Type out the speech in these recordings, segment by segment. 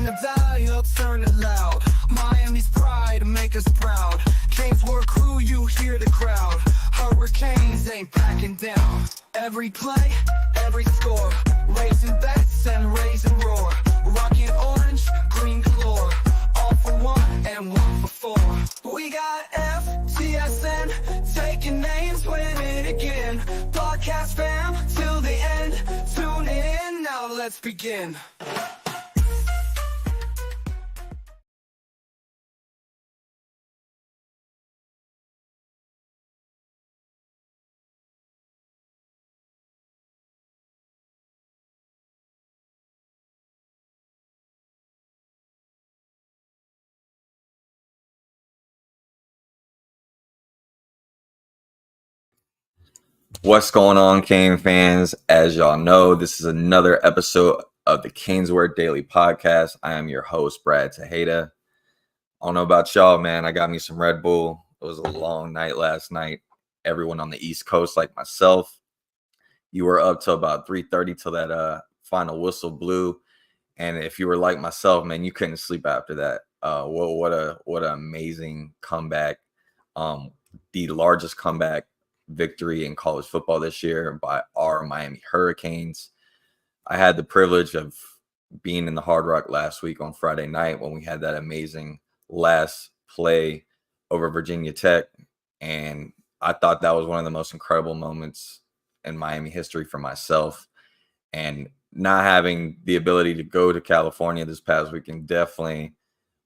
the valley, I'll turn it loud. Miami's pride, make us proud. Canes War crew, you hear the crowd. Hurricanes ain't backing down. Every play, every score, raising bets and raising roar. Rocking orange, green galore. All for one and one for four. We got FTSN, taking names, win it again. Podcast fam, till the end. Tune in, now let's begin. What's going on, Cane fans? As y'all know, this is another episode of the Canes Word Daily Podcast. I am your host, Brad Tejeda. I don't know about y'all, man. I got me some Red Bull. It was a long night last night. Everyone on the East Coast, like myself, you were up till about 3:30 till that final whistle blew. And if you were like myself, man, you couldn't sleep after that. What an amazing comeback. The largest comeback victory in college football this year by our Miami Hurricanes. I had the privilege of being in the Hard Rock last week on Friday night when we had that amazing last play over Virginia Tech. And I thought that was one of the most incredible moments in Miami history for myself. And not having the ability to go to California this past weekend I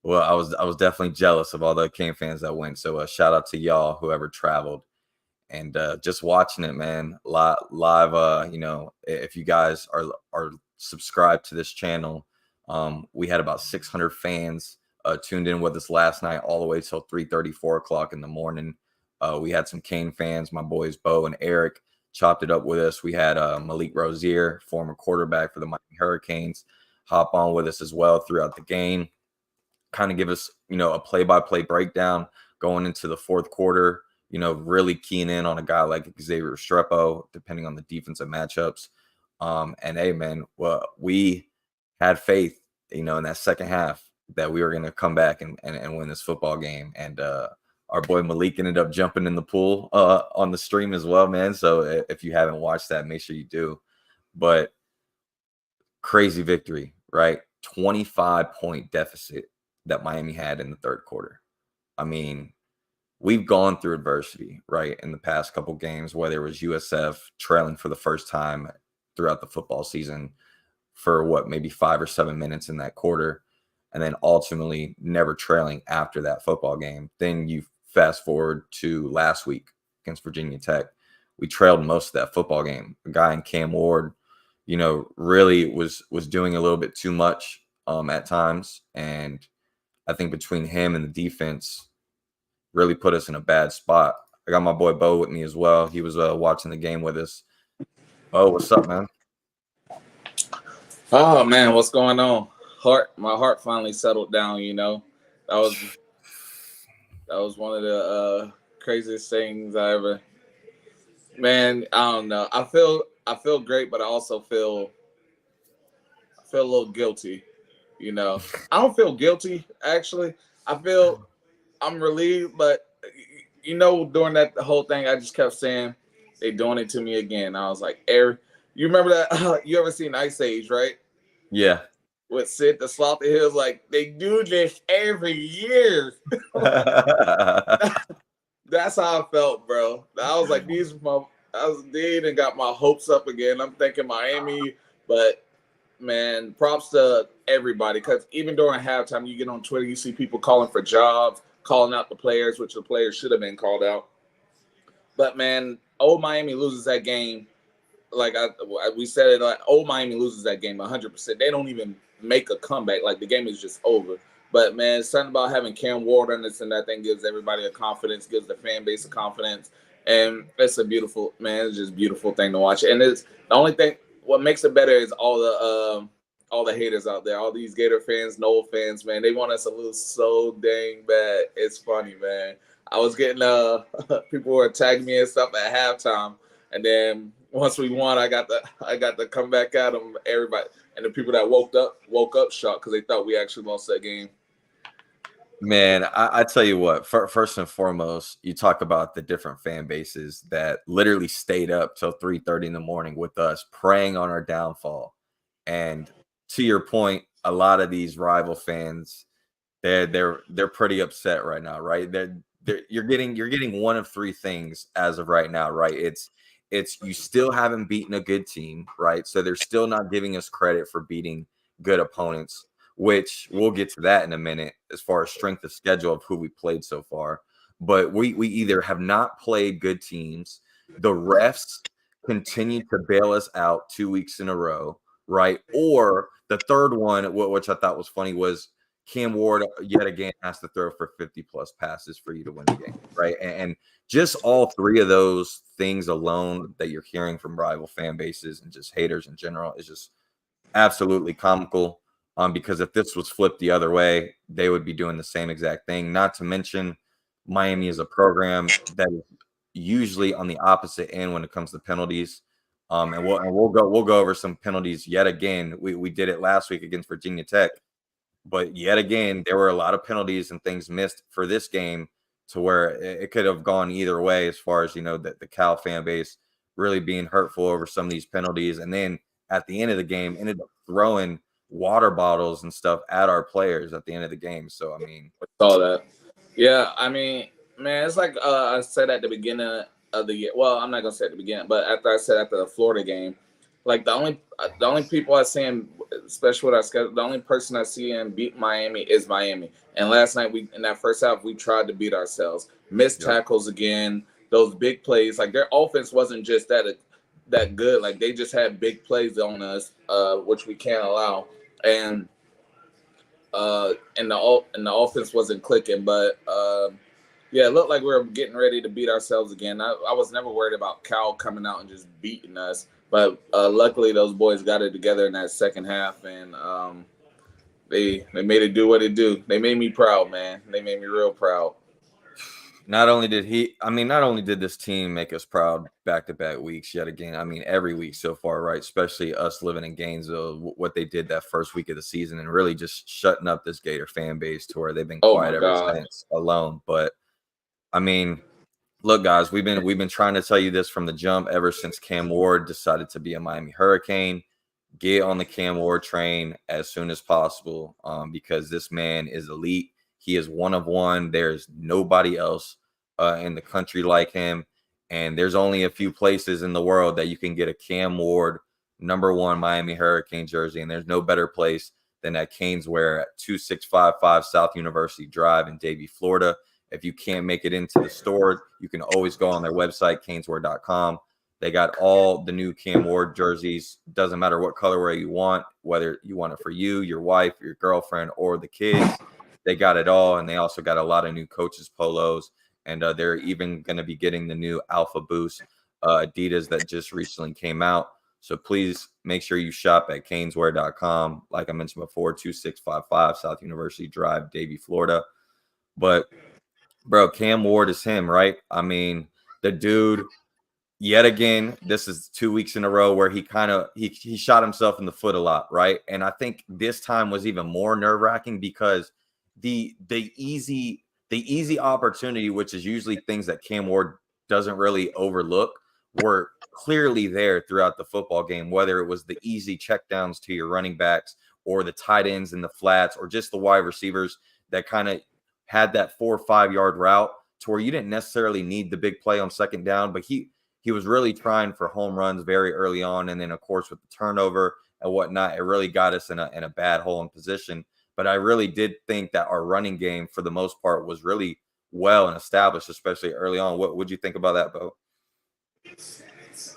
was definitely jealous of all the Cane fans that went. So shout out to y'all, whoever traveled. And just watching it, man, live. If you guys are subscribed to this channel, we had about 600 fans tuned in with us last night, all the way till 3:30, 4 o'clock in the morning. We had some Cane fans, my boys Bo and Eric, chopped it up with us. We had Malik Rozier, former quarterback for the Miami Hurricanes, hop on with us as well throughout the game, kind of give us, a play-by-play breakdown going into the fourth quarter. Really keying in on a guy like Xavier Restrepo, depending on the defensive matchups. And hey, man, well, we had faith, in that second half that we were going to come back and win this football game. And our boy Malik ended up jumping in the pool on the stream as well, man. So if you haven't watched that, make sure you do. But crazy victory, right? 25-point deficit that Miami had in the third quarter. I mean, we've gone through adversity, right, in the past couple games, whether it was USF trailing for the first time throughout the football season for maybe 5 or 7 minutes in that quarter, and then ultimately never trailing after that football game. Then you fast forward to last week against Virginia Tech. We trailed most of that football game. A guy in Cam Ward, really was doing a little bit too much at times. And I think between him and the defense really put us in a bad spot. I got my boy Bo with me as well. He was watching the game with us. Bo, what's up, man? Oh man, what's going on? My heart finally settled down. That was one of the craziest things I ever. Man, I don't know. I feel great, but I also feel a little guilty. I don't feel guilty actually. I'm relieved, but during that whole thing, I just kept saying they doing it to me again. I was like, you remember that? You ever seen Ice Age, right? Yeah. With Sid the Sloth, he was like, they do this every year. That's how I felt, bro. I was like, they done got my hopes up again. I'm thinking Miami, but man, props to everybody, because even during halftime, you get on Twitter, you see people calling for jobs, calling out the players, which the players should have been called out. But man, old Miami loses that game. Like we said it, like old Miami loses that game 100%. They don't even make a comeback. Like the game is just over. But man, it's something about having Cam Ward on this, and that thing gives everybody a confidence, gives the fan base a confidence, and it's a beautiful, man. It's just a beautiful thing to watch. And it's the only thing. What makes it better is all the haters out there, all these Gator fans, Noel fans, man. They want us to lose so dang bad. It's funny, man. I was getting people were tagging me and stuff at halftime, and then once we won, I got to come back at them. Everybody and the people that woke up shocked because they thought we actually lost that game. Man, I tell you what, first and foremost, you talk about the different fan bases that literally stayed up till 3:30 in the morning with us praying on our downfall. And to your point, a lot of these rival fans, they're pretty upset right now, right? You're getting one of three things as of right now, right? It's you still haven't beaten a good team, right? So they're still not giving us credit for beating good opponents, which we'll get to that in a minute as far as strength of schedule of who we played so far. But we either have not played good teams, the refs continue to bail us out 2 weeks in a row, right? Or the third one, which I thought was funny, was Cam Ward yet again has to throw for 50 plus passes for you to win the game, right? And just all three of those things alone that you're hearing from rival fan bases and just haters in general is just absolutely comical. Because if this was flipped the other way, they would be doing the same exact thing. Not to mention, Miami is a program that is usually on the opposite end when it comes to penalties. And we'll go over some penalties yet again. We did it last week against Virginia Tech, but yet again there were a lot of penalties and things missed for this game to where it could have gone either way as far as the Cal fan base really being hurtful over some of these penalties, and then at the end of the game ended up throwing water bottles and stuff at our players at the end of the game. So I mean, saw that. Yeah, I mean, man, it's like I said at the beginning of the year. Well, I'm not gonna say at the beginning, but after the Florida game, like the only people I see, especially with our schedule, the only person I see in beat Miami is Miami. And last night in that first half we tried to beat ourselves. Missed tackles again, those big plays. Like their offense wasn't just that good. Like they just had big plays on us, which we can't allow. And the offense wasn't clicking, but yeah, it looked like we were getting ready to beat ourselves again. I was never worried about Cal coming out and just beating us, but luckily those boys got it together in that second half, and they made it do what it do. They made me proud, man. They made me real proud. Not only did this team make us proud back-to-back weeks yet again, I mean, every week so far, right? Especially us living in Gainesville, what they did that first week of the season and really just shutting up this Gator fan base to where they've been quiet ever since alone. But I mean, look, guys, we've been trying to tell you this from the jump ever since Cam Ward decided to be a Miami Hurricane. Get on the Cam Ward train as soon as possible, because this man is elite. He is one of one. There's nobody else in the country like him. And there's only a few places in the world that you can get a Cam Ward #1 Miami Hurricane jersey. And there's no better place than at Caneswear at 2655 South University Drive in Davie, Florida. If you can't make it into the store, you can always go on their website, caneswear.com. They got all the new Cam Ward jerseys. Doesn't matter what colorway you want, whether you want it for you, your wife, your girlfriend, or the kids. They got it all, and they also got a lot of new coaches polos, and they're even going to be getting the new Alpha Boost Adidas that just recently came out. So please make sure you shop at caneswear.com. Like I mentioned before, 2655 South University Drive, Davie, Florida. But, bro, Cam Ward is him, right? I mean, the dude, yet again, this is 2 weeks in a row where he shot himself in the foot a lot, right? And I think this time was even more nerve-wracking because the easy opportunity, which is usually things that Cam Ward doesn't really overlook, were clearly there throughout the football game, whether it was the easy checkdowns to your running backs or the tight ends in the flats or just the wide receivers that kind of had that 4 or 5 yard route to where you didn't necessarily need the big play on second down, but he was really trying for home runs very early on. And then, of course, with the turnover and whatnot, it really got us in a bad hole in position. But I really did think that our running game, for the most part, was really well and established, especially early on. What would you think about that, Bo?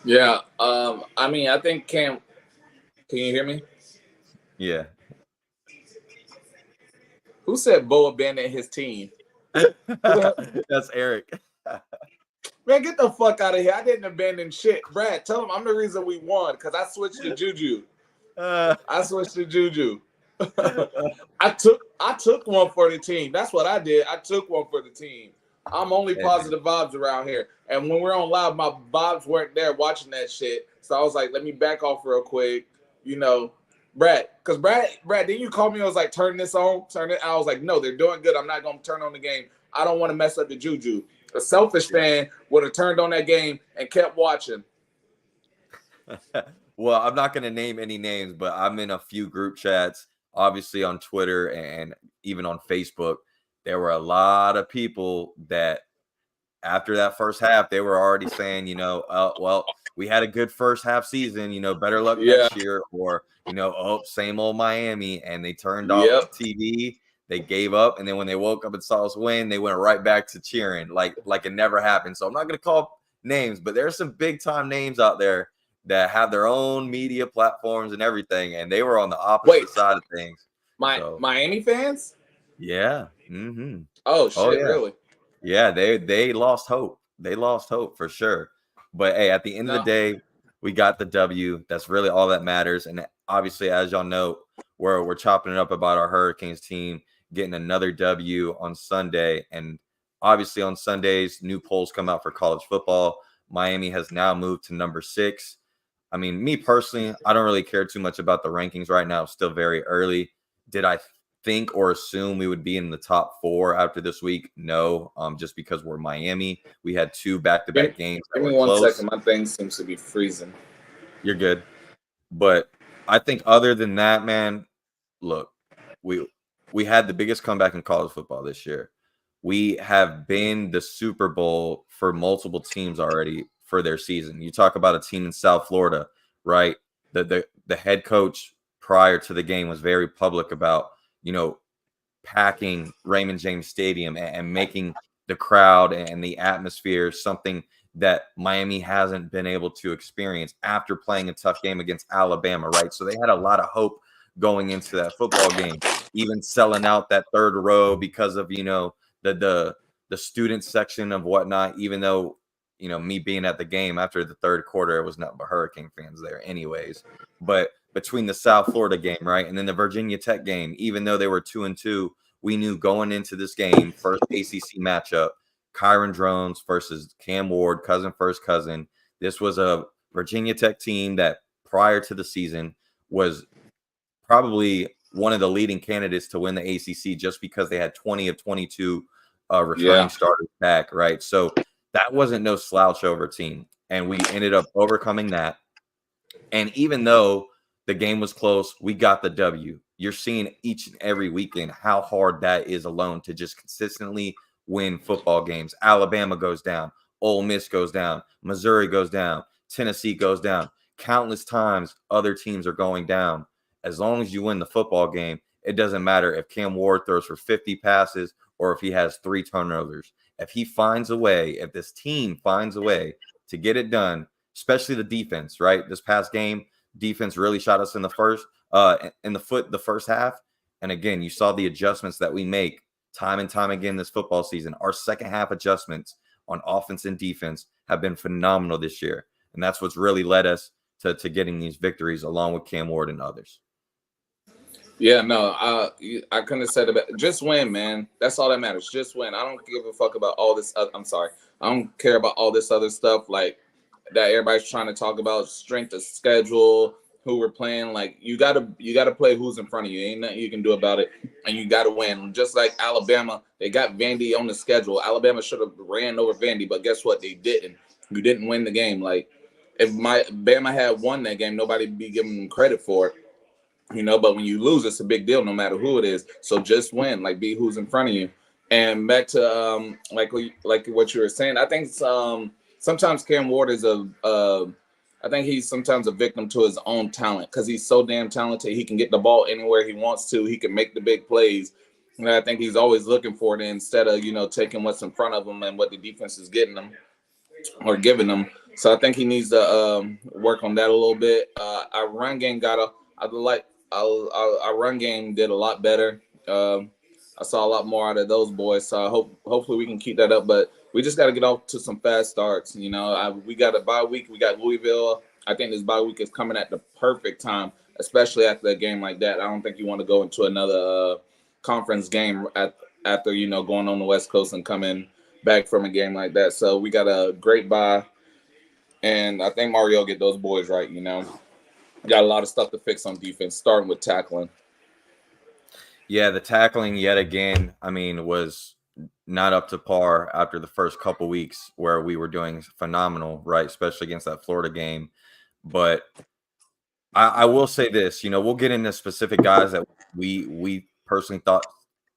Yeah, I mean, I think Cam. Can you hear me? Yeah. Who said Bo abandoned his team? That's Eric. Man, get the fuck out of here! I didn't abandon shit, Brad. Tell him I'm the reason we won because I switched to Juju. I switched to Juju. I took one for the team. That's what I did. I took one for the team. I'm only positive vibes around here. And when we're on live, my vibes weren't there watching that shit. So I was like, let me back off real quick. You know, Brad, because Brad, didn't you call me? I was like, turn this on, turn it. I was like, no, they're doing good. I'm not going to turn on the game. I don't want to mess up the juju. A selfish fan would have turned on that game and kept watching. Well, I'm not going to name any names, but I'm in a few group chats, obviously on Twitter and even on Facebook. There were a lot of people that after that first half, they were already saying, well, we had a good first half season, better luck next year, or, oh, same old Miami. And they turned off the TV. They gave up. And then when they woke up and saw us win, they went right back to cheering like it never happened. So I'm not going to call names, but there's some big time names out there that have their own media platforms and everything. And they were on the opposite side of things. Miami fans? Yeah. Mm-hmm. Oh, shit, really? Yeah, they lost hope. They lost hope for sure. But hey, at the end of the day, we got the W. That's really all that matters. And obviously, as y'all know, we're chopping it up about our Hurricanes team getting another W on Sunday. And obviously on Sundays, new polls come out for college football. Miami has now moved to number 6. I mean, me personally, I don't really care too much about the rankings right now. It's still very early. Did I think or assume we would be in the top 4 after this week? No, just because we're Miami. We had 2 back-to-back games. Give me 1 second. My thing seems to be freezing. You're good. But I think other than that, man, look, we had the biggest comeback in college football this year. We have been the Super Bowl for multiple teams already for their season. You talk about a team in South Florida, right? The head coach prior to the game was very public about, packing Raymond James Stadium and making the crowd and the atmosphere something that Miami hasn't been able to experience after playing a tough game against Alabama, right? So they had a lot of hope going into that football game, even selling out that third row because of, the student section of whatnot, even though, me being at the game after the third quarter, it was nothing but Hurricane fans there anyways. But between the South Florida game, right, and then the Virginia Tech game, even though they were 2-2, we knew going into this game, first ACC matchup, Kyron Drones versus Cam Ward, cousin. This was a Virginia Tech team that prior to the season was probably one of the leading candidates to win the ACC just because they had 20 of 22 returning starters back, right? So that wasn't no slouch over team. And we ended up overcoming that. And even though the game was close, we got the W. You're seeing each and every weekend how hard that is alone to just consistently win football games. Alabama goes down. Ole Miss goes down. Missouri goes down. Tennessee goes down. Countless times other teams are going down. As long as you win the football game, it doesn't matter if Cam Ward throws for 50 passes or if he has 3 turnovers. If he finds a way, if this team finds a way to get it done, especially the defense, right? This past game, defense really shot us in the first half. And again, you saw the adjustments that we make time and time again this football season. Our second half adjustments on offense and defense have been phenomenal this year. And that's what's really led us to getting these victories along with Cam Ward and others. Yeah, no, I couldn't have said it better. Just win, man. That's all that matters. Just win. I don't give a fuck about all this. I don't care about all this other stuff like that everybody's trying to talk about, strength of schedule, who we're playing. Like, you gotta play who's in front of you. Ain't nothing you can do about it, and you gotta win. Just like Alabama, they got Vandy on the schedule. Alabama should have ran over Vandy, but guess what? They didn't. You didn't win the game. Like, if Bama had won that game, nobody'd be giving them credit for it. But when you lose, it's a big deal no matter who it is. So just win, like, be who's in front of you. And back to like what you were saying, I think sometimes Cam Ward is I think he's sometimes a victim to his own talent because he's so damn talented. He can get the ball anywhere he wants to. He can make the big plays. And I think he's always looking for it instead of, taking what's in front of him and what the defense is getting him or giving him. So I think he needs to work on that a little bit. Our run game our run game did a lot better. I saw a lot more out of those boys. So hopefully we can keep that up. But we just got to get off to some fast starts. We got a bye week. We got Louisville. I think this bye week is coming at the perfect time, especially after a game like that. I don't think you want to go into another conference game after going on the West Coast and come in back from a game like that. So we got a great bye, and I think Mario get those boys right. Got a lot of stuff to fix on defense, starting with tackling. Yeah, the tackling yet again, I mean, was not up to par after the first couple weeks where we were doing phenomenal, right? Especially against that Florida game. But I will say this, we'll get into specific guys that we personally thought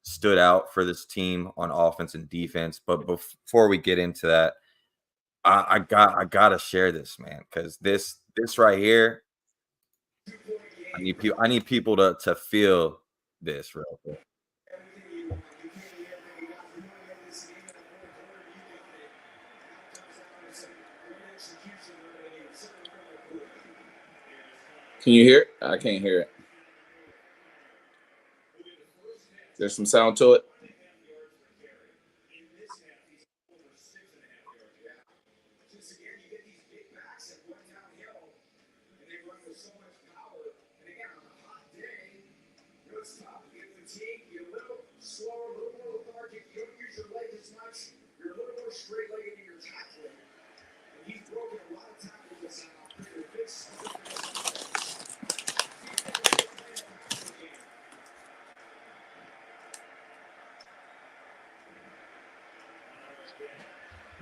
stood out for this team on offense and defense. But before we get into that, I gotta share this, man, because this right here, I need people to feel this real quick. Can you hear it? I can't hear it. There's some sound to it.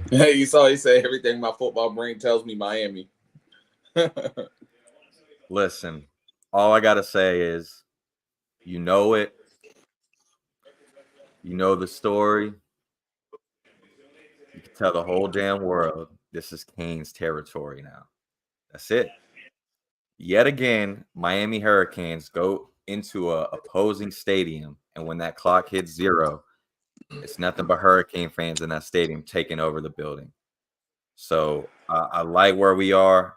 Hey, you saw he said everything my football brain tells me Miami. Listen, all I gotta say is, you know it. You know the story. You can tell the whole damn world this is Canes territory now. That's it. Yet again, Miami Hurricanes go into a opposing stadium, and when that clock hits 0, it's nothing but Hurricane fans in that stadium taking over the building. So I like where we are.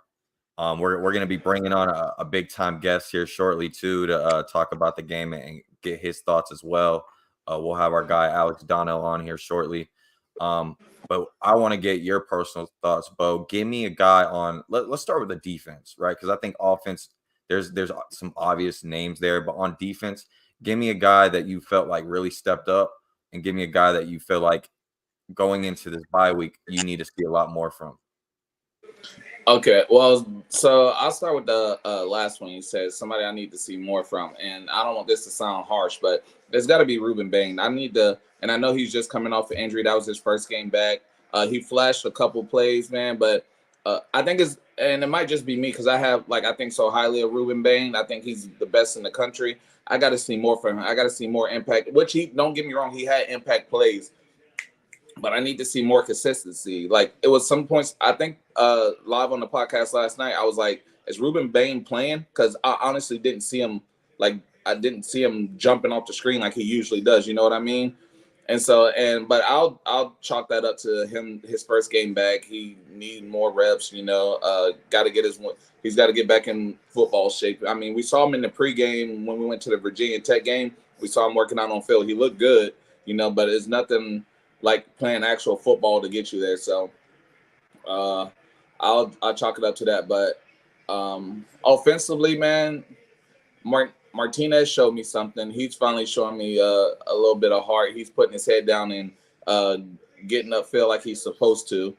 We're going to be bringing on a big time guest here shortly too to talk about the game and get his thoughts as well. We'll have our guy Alex Donnell on here shortly. But I want to get your personal thoughts, Bo. Give me a guy on. Let's start with the defense, right? Because I think offense, there's some obvious names there, but on defense, give me a guy that you felt like really stepped up, and give me a guy that you feel like going into this bye week you need to see a lot more from. Okay, well, so I'll start with the last one. You said somebody I need to see more from, and I don't want this to sound harsh, but there's got to be Ruben Bain. And I know he's just coming off an injury. That was his first game back. He flashed a couple plays, man, but I think and it might just be me because I think so highly of Ruben Bain. I think he's the best in the country. I got to see more from him. I got to see more impact, which don't get me wrong, he had impact plays. But I need to see more consistency. Like, it was some points, I think live on the podcast last night, I was like, is Ruben Bain playing? Because I honestly didn't see him, I didn't see him jumping off the screen like he usually does. You know what I mean? But I'll chalk that up to him, his first game back. He need more reps, he's got to get back in football shape. I mean, we saw him in the pregame when we went to the Virginia Tech game. We saw him working out on field. He looked good, but it's nothing like playing actual football to get you there. So I'll chalk it up to that. But offensively, man, Martinez showed me something. He's finally showing me a little bit of heart. He's putting his head down and getting upfield like he's supposed to.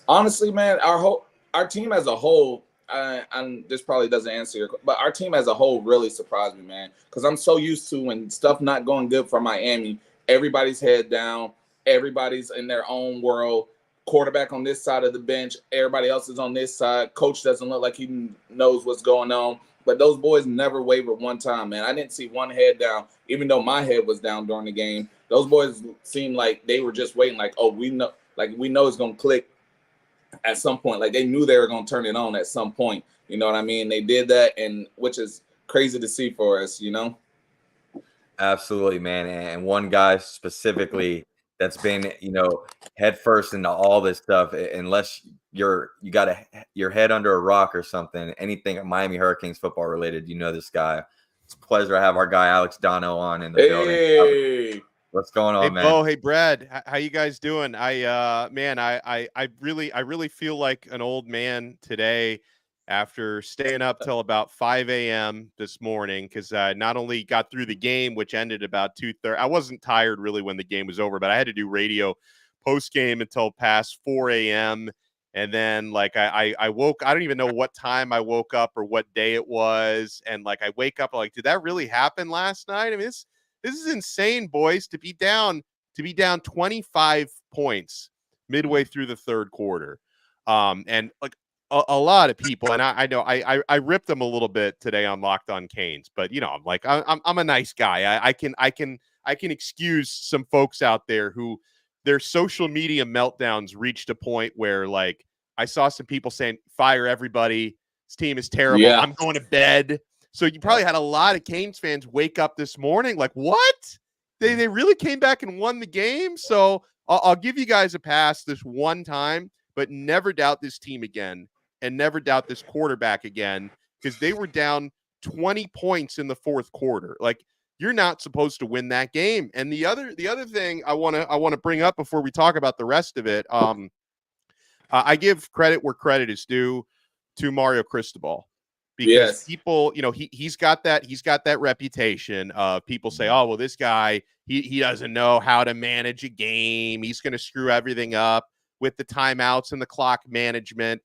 Honestly, man, our team as a whole, and this probably doesn't answer your, but our team as a whole really surprised me, man. Because I'm so used to when stuff not going good for Miami, everybody's head down, everybody's in their own world. Quarterback on this side of the bench, everybody else is on this side. Coach doesn't look like he knows what's going on. But those boys never wavered one time, man. I didn't see one head down, even though my head was down during the game. Those boys seemed like they were just waiting, like, oh, we know it's gonna click at some point. Like, they knew they were gonna turn it on at some point. You know what I mean? They did that, and which is crazy to see for us, Absolutely, man. And one guy specifically that's been, head first into all this stuff, unless you got your head under a rock or something, anything Miami Hurricanes football related, this guy. It's a pleasure to have our guy Alex Donnell on in the building. What's going on, hey, man? Bo, hey, Brad, how you guys doing? I really feel like an old man today. after staying up till about 5 a.m. this morning because I not only got through the game, which ended about 2:30. I wasn't tired really when the game was over, but I had to do radio post game until past 4 a.m. And then like I woke, I don't even know what time I woke up or what day it was. And like I wake up like, did that really happen last night? I mean, this is insane, boys, to be down 25 points midway through the third quarter. And like a lot of people, and I know I ripped them a little bit today on Locked On Canes, but you know, I'm like, I'm a nice guy. I can excuse some folks out there who their social media meltdowns reached a point where like I saw some people saying, fire everybody. This team is terrible. Yeah. I'm going to bed. So you probably had a lot of Canes fans wake up this morning like, what? They really came back and won the game. So I'll give you guys a pass this one time, but never doubt this team again and never doubt this quarterback again because they were down 20 points in the fourth quarter. Like, you're not supposed to win that game. And the other thing I want to bring up before we talk about the rest of it, I give credit where credit is due to Mario Cristobal because people, you know, he's got that reputation of people say, oh, well, this guy, he doesn't know how to manage a game. He's going to screw everything up with the timeouts and the clock management.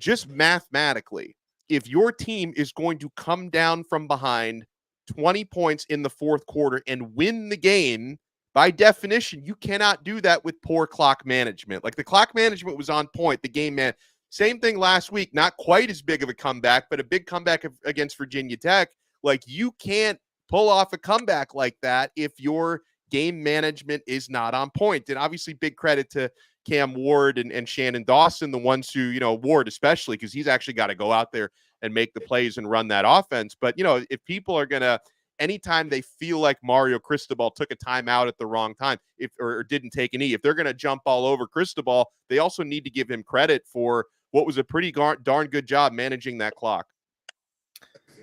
Just mathematically, if your team is going to come down from behind 20 points in the fourth quarter and win the game, by definition, you cannot do that with poor clock management. Like the clock management was on point. The game, man, same thing last week, not quite as big of a comeback, but a big comeback against Virginia Tech. Like you can't pull off a comeback like that if your game management is not on point. And obviously big credit to Cam Ward and Shannon Dawson, the ones who, you know, Ward especially, because he's actually got to go out there and make the plays and run that offense. But, you know, if people are going to, anytime they feel like Mario Cristobal took a timeout at the wrong time, or didn't take a knee, if they're going to jump all over Cristobal, they also need to give him credit for what was a pretty darn good job managing that clock.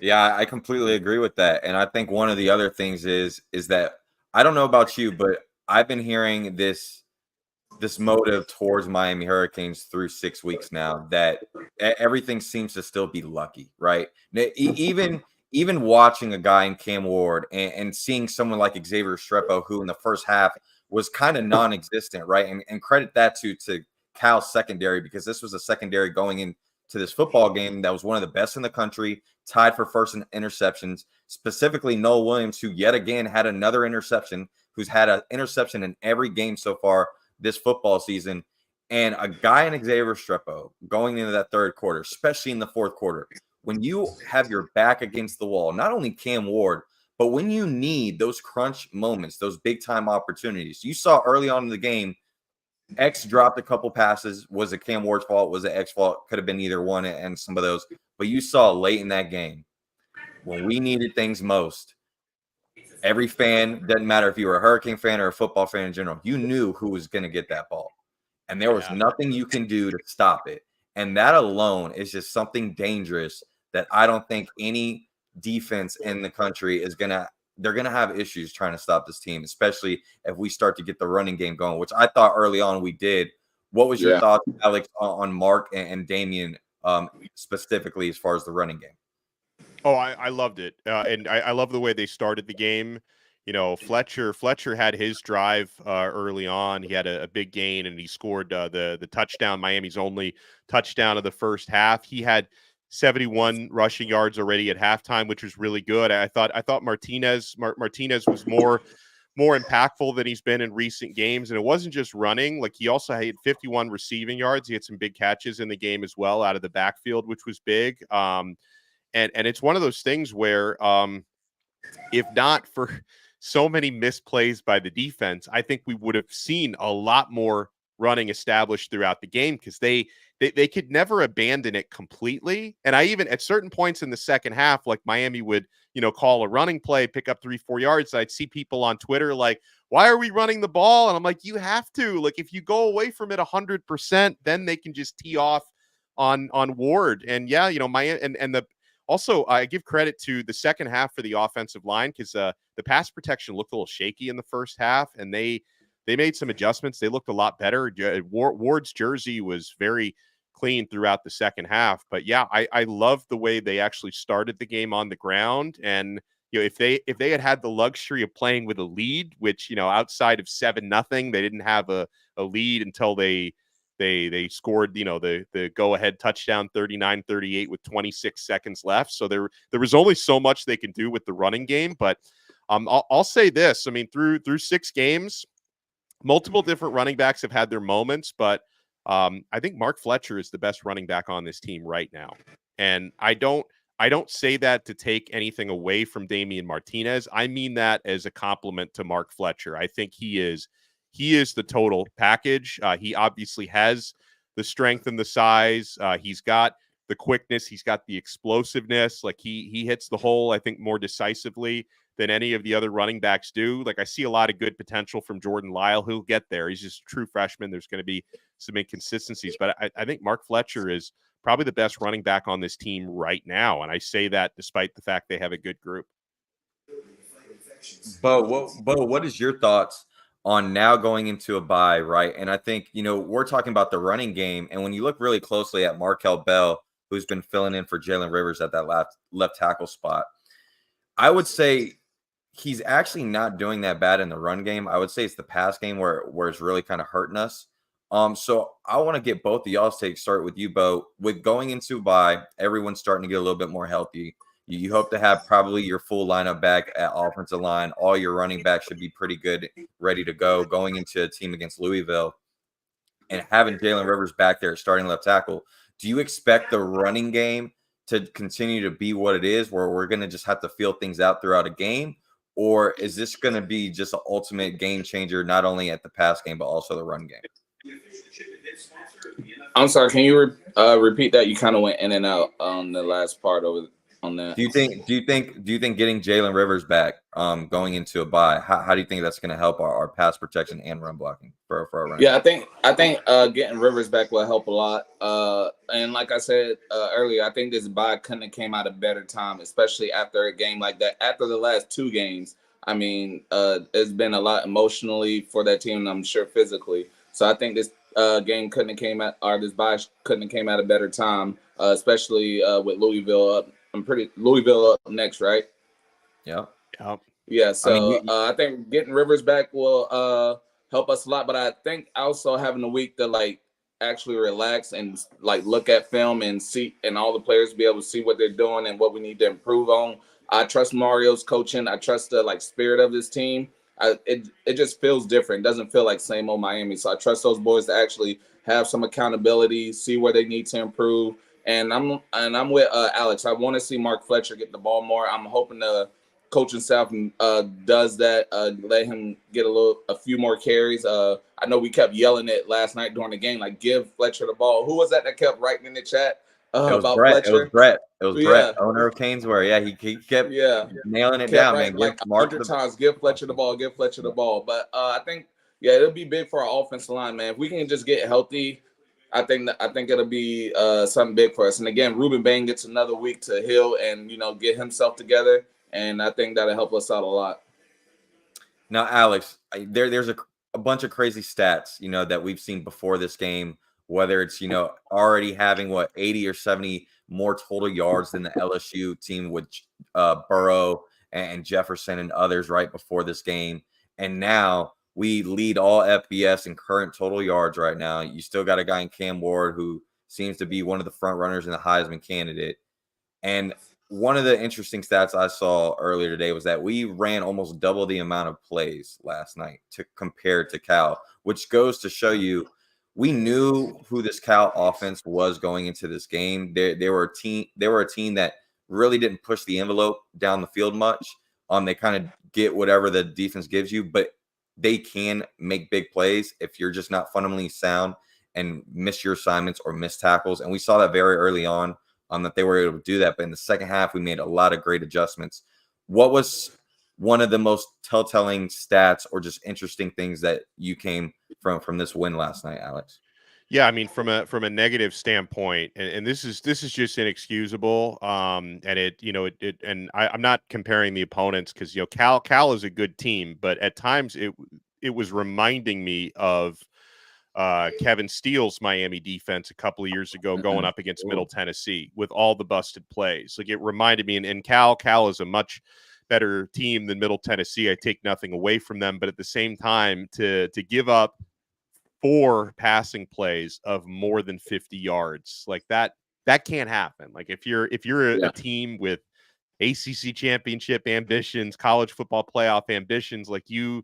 Yeah, I completely agree with that. And I think one of the other things is that I don't know about you, but I've been hearing this motive towards Miami Hurricanes through 6 weeks now that everything seems to still be lucky, right? Even watching a guy in Cam Ward and seeing someone like Xavier Restrepo, who in the first half was kind of non-existent, right? And credit that to Cal's secondary, because this was a secondary going into this football game that was one of the best in the country, tied for first in interceptions, specifically Noel Williams, who yet again had another interception, who's had an interception in every game so far this football season, and a guy in Xavier Restrepo going into that third quarter, especially in the fourth quarter, when you have your back against the wall, not only Cam Ward, but when you need those crunch moments, those big time opportunities. You saw early on in the game, X dropped a couple passes. Was it Cam Ward's fault? Was it X's fault? Could have been either one and some of those. But you saw late in that game, when we needed things most, every fan, doesn't matter if you were a Hurricane fan or a football fan in general, you knew who was going to get that ball. And there was nothing you can do to stop it. And that alone is just something dangerous that I don't think any defense in the country is they're going to have issues trying to stop this team, especially if we start to get the running game going, which I thought early on we did. What was your thoughts, Alex, on Mark and Damian specifically as far as the running game? Oh, I loved it. And I love the way they started the game. You know, Fletcher had his drive early on. He had a big gain and he scored the touchdown, Miami's only touchdown of the first half. He had 71 rushing yards already at halftime, which was really good. I thought Martinez was more impactful than he's been in recent games. And it wasn't just running. Like he also had 51 receiving yards. He had some big catches in the game as well out of the backfield, which was big. And it's one of those things where if not for so many misplays by the defense, I think we would have seen a lot more running established throughout the game because they could never abandon it completely. And I even at certain points in the second half, like Miami would, you know, call a running play, pick up 3-4 yards. I'd see people on Twitter like, why are we running the ball? And I'm like, you have to. Like, if you go away from it 100%, then they can just tee off on Ward. And yeah, you know, also, I give credit to the second half for the offensive line because the pass protection looked a little shaky in the first half, and they made some adjustments. They looked a lot better. Ward's jersey was very, clean throughout the second half. But yeah, I love the way they actually started the game on the ground. And if they had the luxury of playing with a lead, which outside of 7-0, they didn't have a lead until they scored the go-ahead touchdown 39-38 with 26 seconds left. So there was only so much they can do with the running game. But I'll say this: I mean, through 6 games, multiple different running backs have had their moments, but I think Mark Fletcher is the best running back on this team right now. And I don't say that to take anything away from Damian Martinez. I mean that as a compliment to Mark Fletcher. I think he is the total package. He obviously has the strength and the size. He's got the quickness. He's got the explosiveness. Like he hits the hole, I think, more decisively than any of the other running backs do. Like, I see a lot of good potential from Jordan Lyle. Who'll get there. He's just a true freshman. There's going to be some inconsistencies, but I think Mark Fletcher is probably the best running back on this team right now. And I say that despite the fact they have a good group. Bo, what is your thoughts on now going into a bye, right? And I think, we're talking about the running game. And when you look really closely at Markel Bell, who's been filling in for Jalen Rivers at that left tackle spot, I would say he's actually not doing that bad in the run game. I would say it's the pass game where it's really kind of hurting us. So I want to get both of y'all's takes. Start with you, Bo. With going into bye, everyone's starting to get a little bit more healthy. You hope to have probably your full lineup back at offensive line. All your running backs should be pretty good, ready to go going into a team against Louisville. And having Jalen Rivers back there starting left tackle, do you expect the running game to continue to be what it is, where we're going to just have to feel things out throughout a game? Or is this going to be just an ultimate game changer, not only at the pass game, but also the run game? I'm sorry, can you repeat that? You kind of went in and out on the last part on that. Do you think getting Jalen Rivers back going into a bye, how do you think that's going to help our pass protection and run blocking for our run? Yeah, I think getting Rivers back will help a lot. And like I said earlier, I think this bye couldn't have came out a better time, especially after a game like that. After the last 2 games, I mean, it's been a lot emotionally for that team, and I'm sure physically. So I think this game couldn't have came at, or this bye couldn't have came at a better time, especially with Louisville up. Louisville up next, right? Yeah. Yeah. So I think getting Rivers back will help us a lot. But I think also having a week to actually relax and look at film and see, and all the players be able to see what they're doing and what we need to improve on. I trust Mario's coaching. I trust the spirit of this team. It just feels different. It doesn't feel like same old Miami. So I trust those boys to actually have some accountability, see where they need to improve. And I'm with Alex. I want to see Mark Fletcher get the ball more. I'm hoping the coaching staff does that. Let him get a few more carries. I know we kept yelling it last night during the game, give Fletcher the ball. Who was that kept writing in the chat about Brett. Fletcher? It was Brett, owner of Canesware. Yeah, he kept nailing it down, man. Like 100 times, give Fletcher the ball, give Fletcher the ball. But I think, it'll be big for our offensive line, man. If we can just get healthy, I think it'll be something big for us. And again, Ruben Bain gets another week to heal and get himself together, and I think that'll help us out a lot. Now, Alex, there's a bunch of crazy stats that we've seen before this game. Whether it's already having 80 or 70 more total yards than the LSU team with Burrow and Jefferson and others right before this game, and now we lead all FBS in current total yards right now. You still got a guy in Cam Ward who seems to be one of the front runners in the Heisman candidate. And one of the interesting stats I saw earlier today was that we ran almost double the amount of plays last night compared to Cal, which goes to show you we knew who this Cal offense was going into this game. They were a team that really didn't push the envelope down the field much. They kind of get whatever the defense gives you, but they can make big plays if you're just not fundamentally sound and miss your assignments or miss tackles. And we saw that very early on that they were able to do that. But in the second half, we made a lot of great adjustments. What was one of the most telltale stats or just interesting things that you came from this win last night, Alex? Yeah, I mean, from a negative standpoint, and this is just inexcusable. And I'm not comparing the opponents because Cal is a good team, but at times it was reminding me of Kevin Steele's Miami defense a couple of years ago going up against Middle Tennessee with all the busted plays. Like, it reminded me, and Cal is a much better team than Middle Tennessee. I take nothing away from them, but at the same time, to give up 4 passing plays of more than 50 yards, like that can't happen. Like, if you're a team with ACC championship ambitions, college football playoff ambitions, like you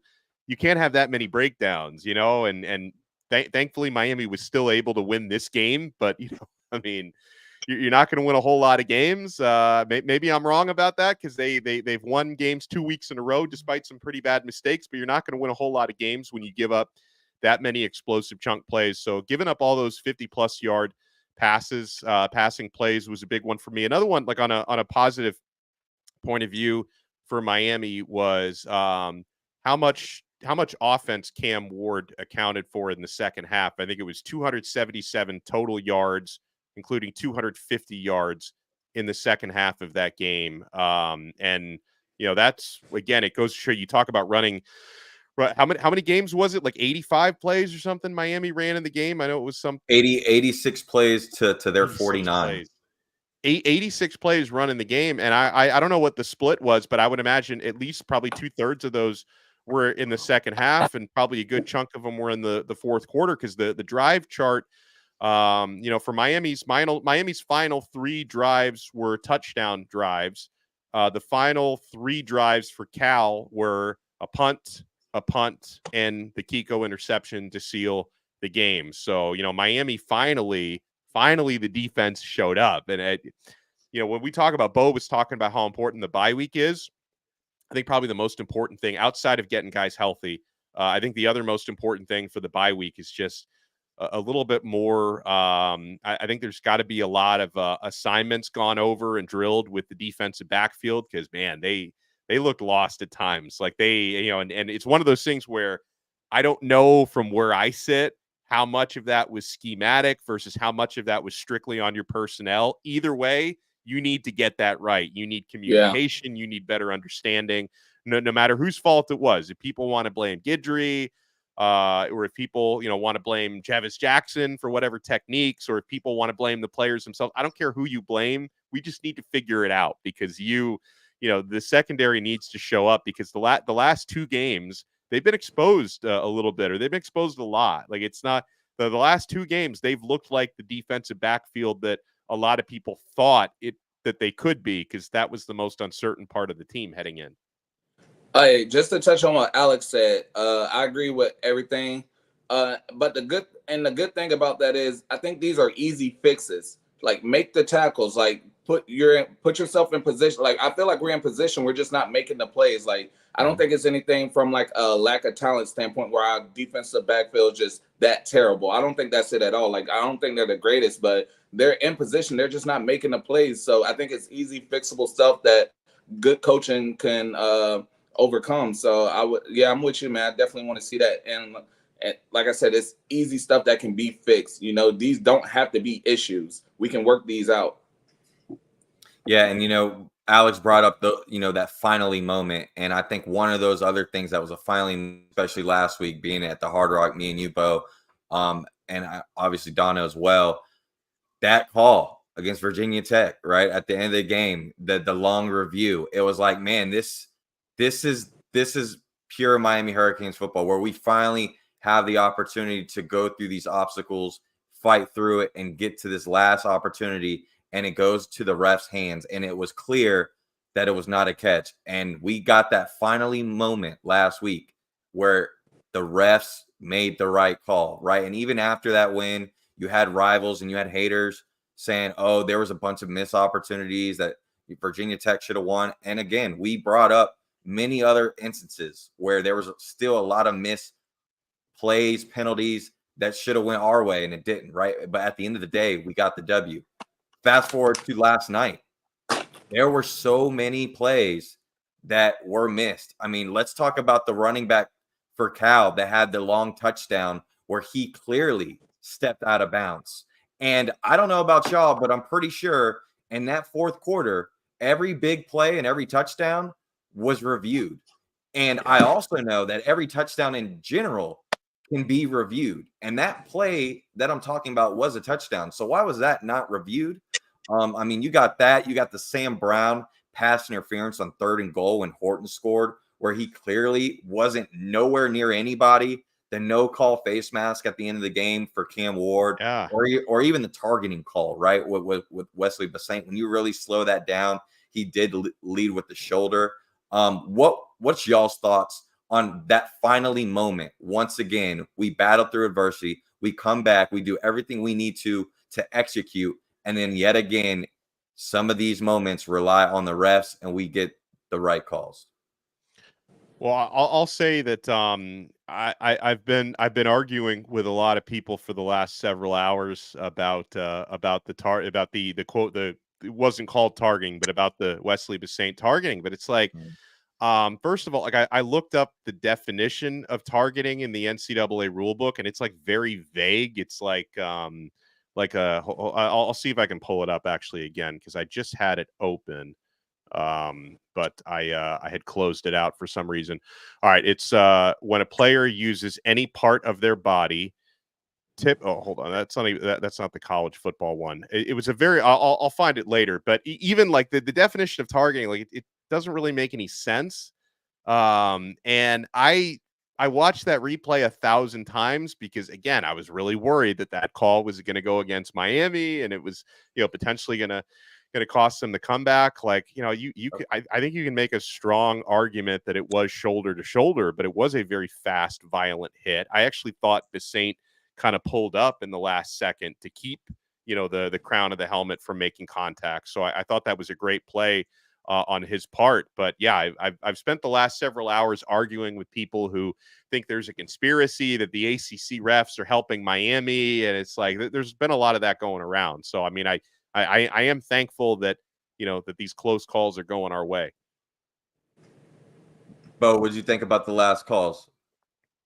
can't have that many breakdowns, and thankfully Miami was still able to win this game. But, I mean, you're not going to win a whole lot of games. Maybe I'm wrong about that, because they've won games 2 weeks in a row despite some pretty bad mistakes, but you're not going to win a whole lot of games when you give up that many explosive chunk plays. So giving up all those 50+ yard passes, passing plays, was a big one for me. Another one, like on a positive point of view for Miami, was how much offense Cam Ward accounted for in the second half. I think it was 277 total yards, including 250 yards in the second half of that game. And that's, again, it goes to show, you talk about running. How many games was it? Like 85 plays or something Miami ran in the game? I know it was some 86 plays to their 49. 86 plays run in the game. And I don't know what the split was, but I would imagine at least probably 2/3 of those were in the second half, and probably a good chunk of them were in the fourth quarter, because the drive chart, for Miami's final 3 drives were touchdown drives. The final 3 drives for Cal were a punt, and the Kiko interception to seal the game. So, Miami finally the defense showed up. And when we talk about, Bo was talking about how important the bye week is, I think probably the most important thing outside of getting guys healthy, I think the other most important thing for the bye week is just a little bit more. I think there's got to be a lot of assignments gone over and drilled with the defensive backfield, because, man, they looked lost at times. Like, and it's one of those things where I don't know from where I sit how much of that was schematic versus how much of that was strictly on your personnel. Either way, you need to get that right. You need communication. You need better understanding, no matter whose fault it was. If people want to blame Guidry, or if people, want to blame Javis Jackson for whatever techniques, or if people want to blame the players themselves, I don't care who you blame. We just need to figure it out, because the secondary needs to show up, because the last 2 games, they've been exposed a little bit, or they've been exposed a lot. Like, it's not the last 2 games, they've looked like the defensive backfield that a lot of people thought that they could be, because that was the most uncertain part of the team heading in. Hey, just to touch on what Alex said, I agree with everything. But the good thing about that is, I think these are easy fixes. Like, make the tackles, like put yourself in position. Like, I feel like we're in position, we're just not making the plays. Like, I don't think it's anything from like a lack of talent standpoint where our defensive backfield is just that terrible. I don't think that's it at all. Like, I don't think they're the greatest, but they're in position. They're just not making the plays. So I think it's easy fixable stuff that good coaching can overcome. So I'm with you, man. I definitely want to see that. And like I said, it's easy stuff that can be fixed. These don't have to be issues. We can work these out. Yeah, and Alex brought up that finally moment, and I think one of those other things that was a finally, especially last week, being at the Hard Rock, me and you, Bo, and obviously Donna as well, that call against Virginia Tech, right at the end of the game, the long review, it was like, man, this is pure Miami Hurricanes football, where we finally have the opportunity to go through these obstacles, fight through it, and get to this last opportunity. And it goes to the ref's hands. And it was clear that it was not a catch. And we got that finally moment last week where the refs made the right call, right? And even after that win, you had rivals and you had haters saying, oh, there was a bunch of missed opportunities that Virginia Tech should have won. And again, we brought up many other instances where there was still a lot of missed plays, penalties that should have went our way, and it didn't, right? But at the end of the day, we got the W. Fast forward to last night. There were so many plays that were missed. I mean, let's talk about the running back for Cal that had the long touchdown where he clearly stepped out of bounds. And I don't know about y'all, but I'm pretty sure in that fourth quarter, every big play and every touchdown was reviewed. And I also know that every touchdown in general can be reviewed. And that play that I'm talking about was a touchdown. So why was that not reviewed? I mean, you got that. You got the Sam Brown pass interference on 3rd and goal when Horton scored, where he clearly wasn't nowhere near anybody. The no call face mask at the end of the game for Cam Ward, Yeah. or even the targeting call, right? With Wesley Bissainthe, when you really slow that down, he did lead with the shoulder. What's y'all's thoughts on that finally moment? Once again, we battle through adversity. We come back. We do everything we need to execute. And then yet again, some of these moments rely on the refs and we get the right calls. Well, I'll say that I've been arguing with a lot of people for the last several hours about the quote, it wasn't called targeting, but about the Wesley Bissainthe targeting. But it's like, first of all, like I looked up the definition of targeting in the NCAA rule book, and it's like very vague. It's like I'll see if I can pull it up actually again, because I just had it open. But I had closed it out for some reason. All right. It's when a player uses any part of their body hold on. That's not the college football one. It was a very, I'll find it later, but even like the definition of targeting, like it doesn't really make any sense. And I watched that replay 1,000 times because, again, I was really worried that call was going to go against Miami, and it was, potentially going to cost them the comeback. Like, I think you can make a strong argument that it was shoulder to shoulder, but it was a very fast, violent hit. I actually thought Bissainthe kind of pulled up in the last second to keep, the crown of the helmet from making contact. So I thought that was a great play on his part. But yeah, I've spent the last several hours arguing with people who think there's a conspiracy that the ACC refs are helping Miami, and it's like there's been a lot of that going around. So I mean, I am thankful that that these close calls are going our way. Bo, what did you think about the last calls?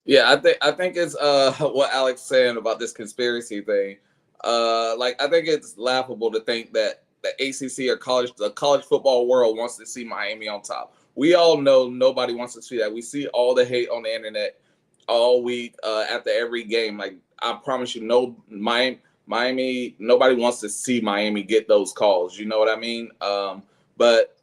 Yeah, I think it's what Alex saying about this conspiracy thing. Like, I think it's laughable to think that the ACC or the college football world wants to see Miami on top. We all know nobody wants to see that. We see all the hate on the internet all week after every game. Like, I promise you, Miami, nobody wants to see Miami get those calls. You know what I mean? But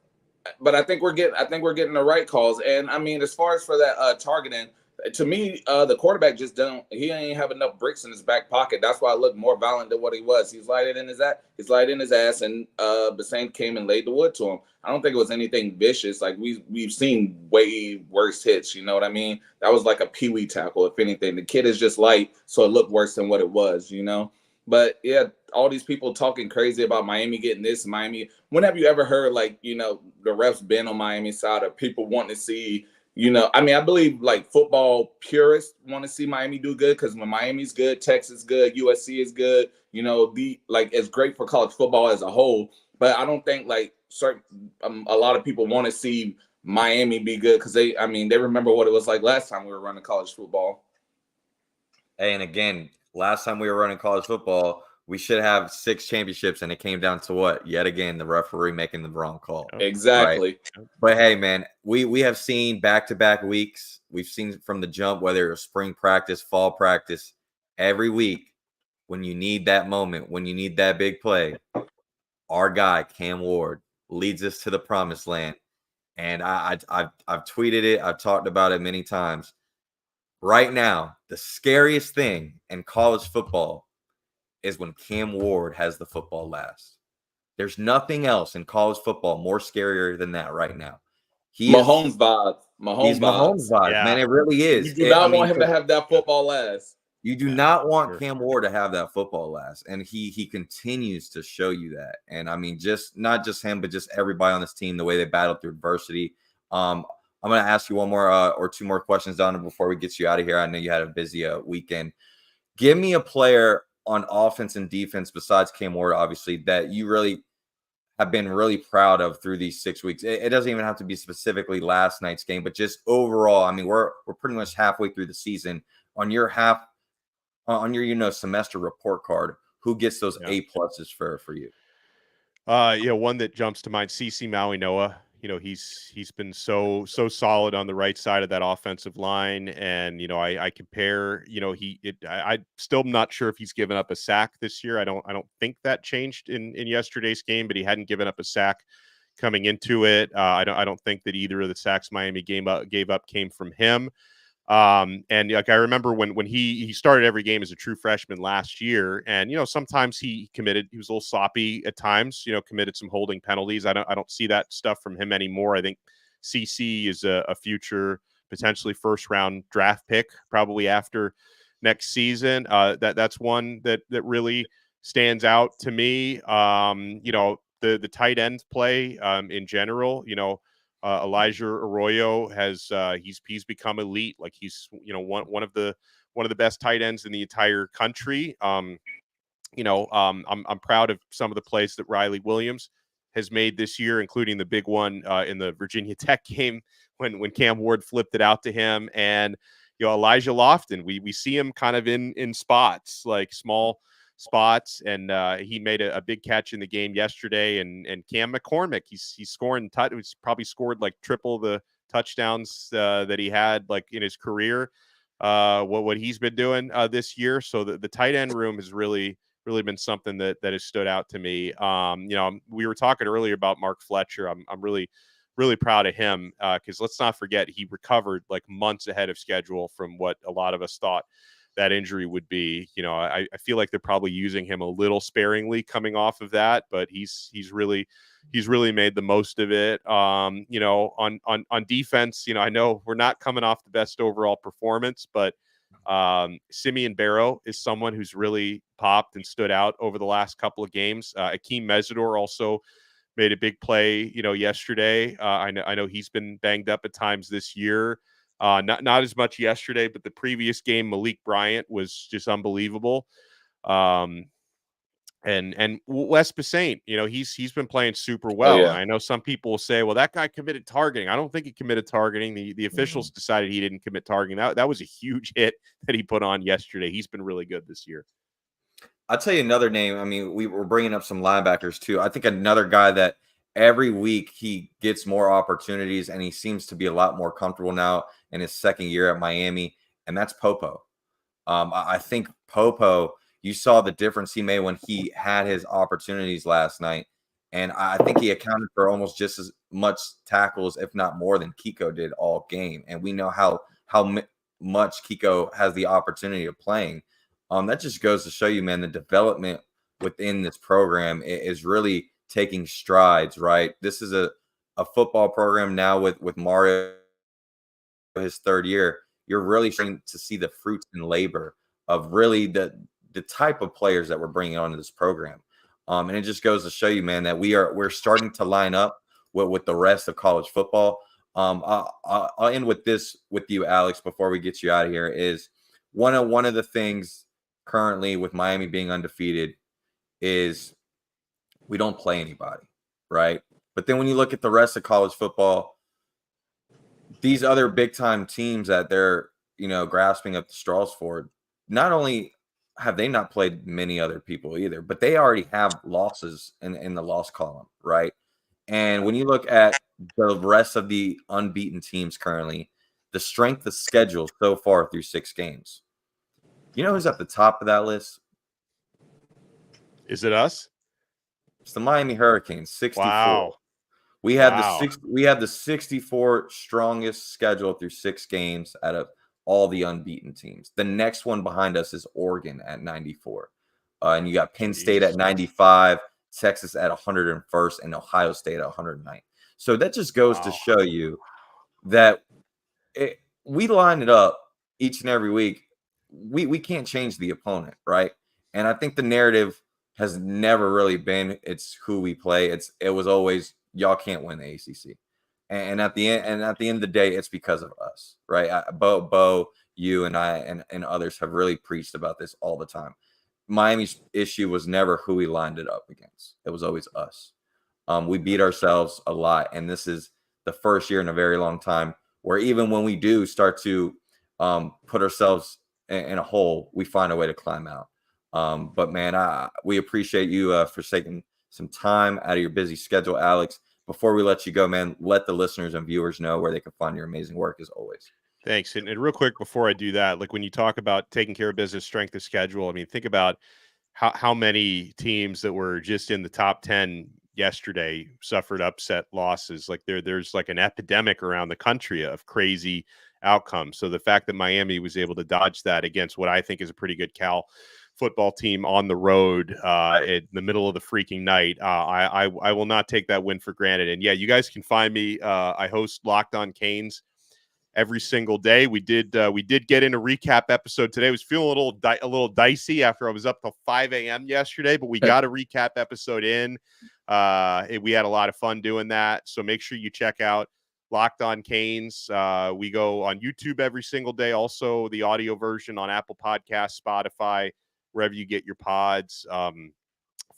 I think we're getting the right calls. And I mean, as far as for that targeting, to me, the quarterback he ain't have enough bricks in his back pocket. That's why it looked more violent than what he was. He's lighted in his ass, and Bissainthe came and laid the wood to him. I don't think it was anything vicious. Like we've seen way worse hits. You know what I mean? That was like a peewee tackle, if anything. The kid is just light, so it looked worse than what it was. But yeah, all these people talking crazy about Miami getting this, Miami. When have you ever heard the refs been on Miami's side, or people wanting to see? I mean, I believe like football purists want to see Miami do good, because when Miami's good, Texas good, USC is good. It's great for college football as a whole. But I don't think a lot of people want to see Miami be good, because they remember what it was like last time we were running college football. Hey, and again, last time we were running college football, we should have 6 championships, and it came down to what? Yet again, the referee making the wrong call. Exactly. Right? But hey, man, we have seen back-to-back weeks. We've seen from the jump, whether it's spring practice, fall practice, every week, when you need that moment, when you need that big play, our guy, Cam Ward, leads us to the promised land. And I've tweeted it. I've talked about it many times. Right now, the scariest thing in college football is when Cam Ward has the football last. There's nothing else in college football more scarier than that right now. Mahomes vibes. He's Mahomes vibes, yeah. man. It really is. You do not want him to have that football last. You do not want Cam Ward to have that football last. And he continues to show you that. And I mean, not just him, but just everybody on this team, the way they battled through adversity. I'm going to ask you one more or 2 more questions, Donna, before we get you out of here. I know you had a busy weekend. Give me a player on offense and defense besides Cam Ward, obviously, that you really have been really proud of through these 6 weeks. It doesn't even have to be specifically last night's game, but just overall. I mean, we're pretty much halfway through the season. On your semester report card, who gets those A pluses for you? One that jumps to mind, CC Maui Noah. he's been so solid on the right side of that offensive line. And, I compare, I'm still not sure if he's given up a sack this year. I don't think that changed in yesterday's game, but he hadn't given up a sack coming into it. I don't think that either of the sacks Miami gave up came from him. And like I remember when he started every game as a true freshman last year, and sometimes he was a little sloppy at times, committed some holding penalties. I don't see that stuff from him anymore. I think CC is a future potentially first round draft pick probably after next season. That's one that really stands out to me. The tight end play in general, Elijah Arroyo has he's become elite. Like he's one of the best tight ends in the entire country. I'm proud of some of the plays that Riley Williams has made this year, including the big one in the Virginia Tech game when Cam Ward flipped it out to him. And Elijah Lofton, we see him kind of in spots, like small spots, and he made a big catch in the game yesterday. And Cam McCormick, he's scoring he's probably scored like triple the touchdowns that he had like in his career, what he's been doing this year. So the tight end room has really been something that has stood out to me. We were talking earlier about Mark Fletcher. I'm really proud of him because let's not forget he recovered like months ahead of schedule from what a lot of us thought that injury would be. I feel like they're probably using him a little sparingly coming off of that, but he's really made the most of it. On defense, I know we're not coming off the best overall performance, but Simeon Barrow is someone who's really popped and stood out over the last couple of games. Akeem Mesidor also made a big play, yesterday. I know he's been banged up at times this year. Not as much yesterday, but the previous game, Malik Bryant was just unbelievable. And Wes Bassane, he's been playing super well. Oh, yeah. And I know some people will say, well, that guy committed targeting. I don't think he committed targeting. The officials decided he didn't commit targeting. That was a huge hit that he put on yesterday. He's been really good this year. I'll tell you another name. I mean, we were bringing up some linebackers too. I think another guy that every week he gets more opportunities and he seems to be a lot more comfortable now in his second year at Miami, and that's Popo. I think Popo, you saw the difference he made when he had his opportunities last night, and I think he accounted for almost just as much tackles, if not more, than Kiko did all game. And we know how much Kiko has the opportunity of playing. That just goes to show you, man, the development within this program is really taking strides, right? This is a football program now with Mario, his third year. You're really starting to see the fruits and labor of really the type of players that we're bringing onto this program. And it just goes to show you, man, that we're starting to line up with the rest of college football. I'll end with this with you, Alex, before we get you out of here. Is one of the things currently with Miami being undefeated is we don't play anybody, right? But then when you look at the rest of college football, these other big time teams that they're grasping up the straws for, not only have they not played many other people either, but they already have losses in the loss column, right? And when you look at the rest of the unbeaten teams currently, the strength of schedule so far through 6 games, you know who's at the top of that list? Is it us? It's the Miami Hurricanes, 64. Wow. We had the 64 strongest schedule through 6 games out of all the unbeaten teams. The next one behind us is Oregon at 94. And you got Penn State at 95, Texas at 101st, and Ohio State at 109. So that just goes to show you that we line it up each and every week. We can't change the opponent, right? And I think the narrative has never really been it's who we play. It was always y'all can't win the ACC. And at the end of the day, it's because of us, right? Bo, you and I and others have really preached about this all the time. Miami's issue was never who we lined it up against. It was always us. We beat ourselves a lot, and this is the first year in a very long time where even when we do start to put ourselves in a hole, we find a way to climb out. But man, we appreciate you for taking some time out of your busy schedule, Alex. before we let you go, man, let the listeners and viewers know where they can find your amazing work as always. Thanks. And real quick before I do that, like when you talk about taking care of business, strength of schedule, I mean, think about how many teams that were just in the top 10 yesterday suffered upset losses. Like there's like an epidemic around the country of crazy outcomes. So the fact that Miami was able to dodge that against what I think is a pretty good Cal football team on the road in the middle of the freaking night, I will not take that win for granted. And yeah, you guys can find me. I host Locked On Canes every single day. We did get in a recap episode today. I was feeling a little dicey after I was up till 5 a.m. yesterday, but we got a recap episode in. We had a lot of fun doing that. So make sure you check out Locked On Canes. We go on YouTube every single day. Also the audio version on Apple Podcasts, Spotify, wherever you get your pods.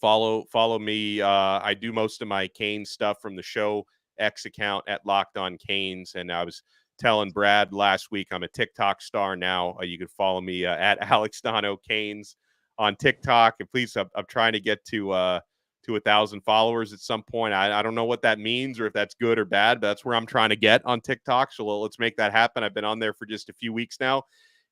Follow me. I do most of my Canes stuff from the show X account at Locked On Canes. And I was telling Brad last week, I'm a TikTok star now. You can follow me at Alex Dono Canes on TikTok. And please, I'm trying to get to 1,000 followers at some point. I don't know what that means or if that's good or bad, but that's where I'm trying to get on TikTok. So let's make that happen. I've been on there for just a few weeks now.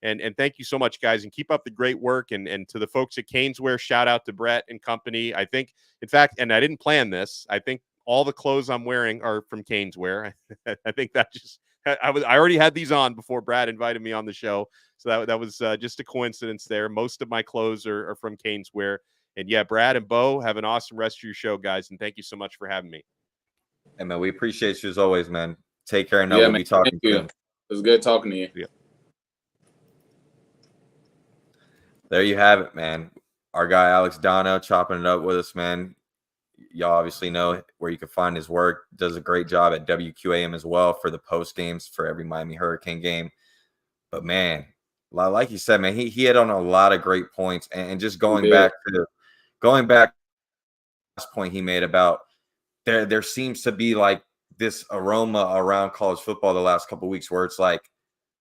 And thank you so much, guys, and keep up the great work. And to the folks at Caneswear, shout out to Brett and company. I think, in fact, and I didn't plan this, I think all the clothes I'm wearing are from Caneswear. I think that just, I already had these on before Brad invited me on the show. So that was just a coincidence there. Most of my clothes are from Caneswear. And yeah, Brad and Bo, have an awesome rest of your show, guys. And thank you so much for having me. Hey, man, we appreciate you as always, man. Take care. And we'll be talking to you. It was good talking to you. Yeah. There you have it, man. Our guy, Alex Dono, chopping it up with us, man. Y'all obviously know where you can find his work. Does a great job at WQAM as well for the post games for every Miami Hurricane game. But, man, like you said, man, he hit on a lot of great points. And just going back to last point he made about there seems to be like this aroma around college football the last couple of weeks where it's like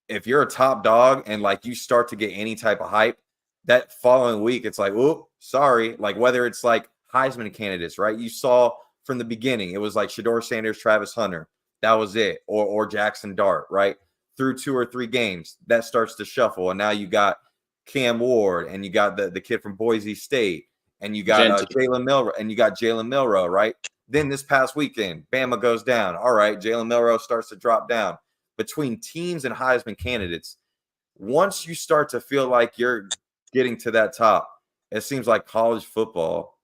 if you're a top dog and like you start to get any type of hype, that following week it's like, oh, sorry. Like whether it's like Heisman candidates, right? You saw from the beginning, it was like Shedeur Sanders, Travis Hunter. That was it. Or Jackson Dart, right? Through 2 or 3 games, that starts to shuffle. And now you got Cam Ward and you got the kid from Boise State and you got Jalen Milroe and you got Jalen Milroe, right? Then this past weekend, Bama goes down. All right, Jalen Milroe starts to drop down. Between teams and Heisman candidates, once you start to feel like you're getting to that top, it seems like college football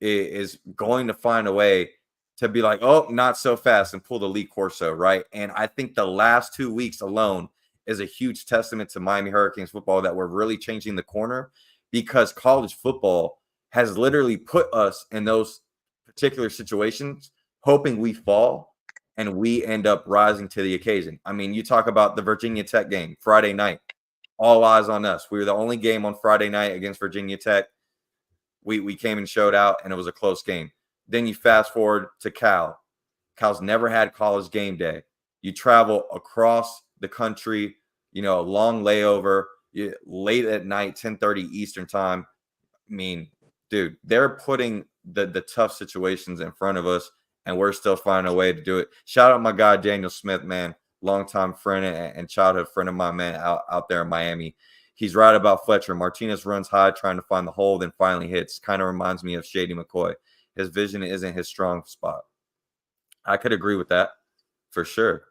is going to find a way to be like, oh, not so fast and pull the Lee Corso, right? And I think the last 2 weeks alone is a huge testament to Miami Hurricanes football that we're really changing the corner because college football has literally put us in those particular situations, hoping we fall and we end up rising to the occasion. I mean, you talk about the Virginia Tech game, Friday night, all eyes on us. We were the only game on Friday night against Virginia Tech. We came and showed out, and it was a close game. Then you fast forward to Cal. Cal's never had college game day. You travel across the country, a long layover, late at night, 10:30 Eastern time. I mean, dude, they're putting the tough situations in front of us, and we're still finding a way to do it. Shout out my guy, Daniel Smith, man, longtime friend and childhood friend of mine, man, out there in Miami. He's right about Fletcher. Martinez runs high, trying to find the hole, then finally hits. Kind of reminds me of Shady McCoy. His vision isn't his strong spot. I could agree with that for sure.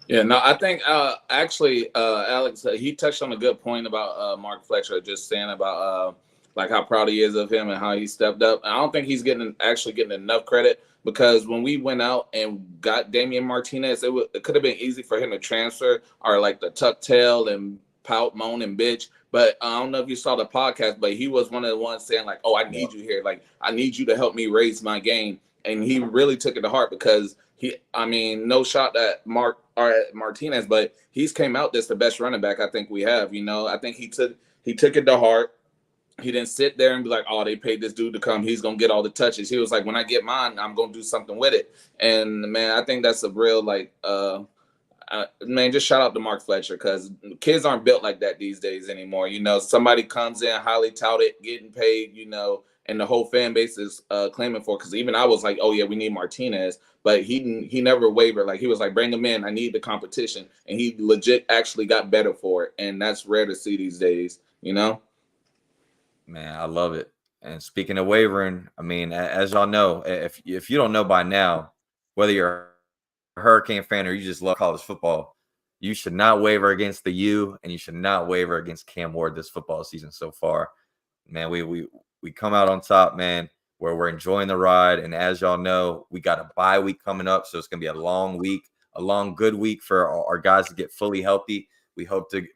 Yeah, no, I think actually, Alex, he touched on a good point about Mark Fletcher, just saying about like how proud he is of him and how he stepped up. And I don't think he's getting enough credit because when we went out and got Damian Martinez, it could have been easy for him to transfer or like the tuck tail and pout, moan, and bitch. But I don't know if you saw the podcast, but he was one of the ones saying like, oh, I need you here. Like, I need you to help me raise my game. And he really took it to heart because no shot at Martinez, but he's came out this the best running back I think we have. I think he took it to heart. He didn't sit there and be like, oh, they paid this dude to come. He's going to get all the touches. He was like, when I get mine, I'm going to do something with it. And, man, I think that's a real, just shout out to Mark Fletcher because kids aren't built like that these days anymore. Somebody comes in highly touted, getting paid, and the whole fan base is claiming for. Because even I was like, oh yeah, we need Martinez, but he never wavered. Like he was like, bring him in. I need the competition, and he legit actually got better for it, and that's rare to see these days. You know. Man, I love it. And speaking of wavering, I mean, as y'all know, if you don't know by now, whether you're a Hurricane fan or you just love college football, you should not waver against the U, and you should not waver against Cam Ward this football season so far. Man, we come out on top, man, where we're enjoying the ride. And as y'all know, we got a bye week coming up, so it's gonna be a long week, a long good week for our guys to get fully healthy. We hope to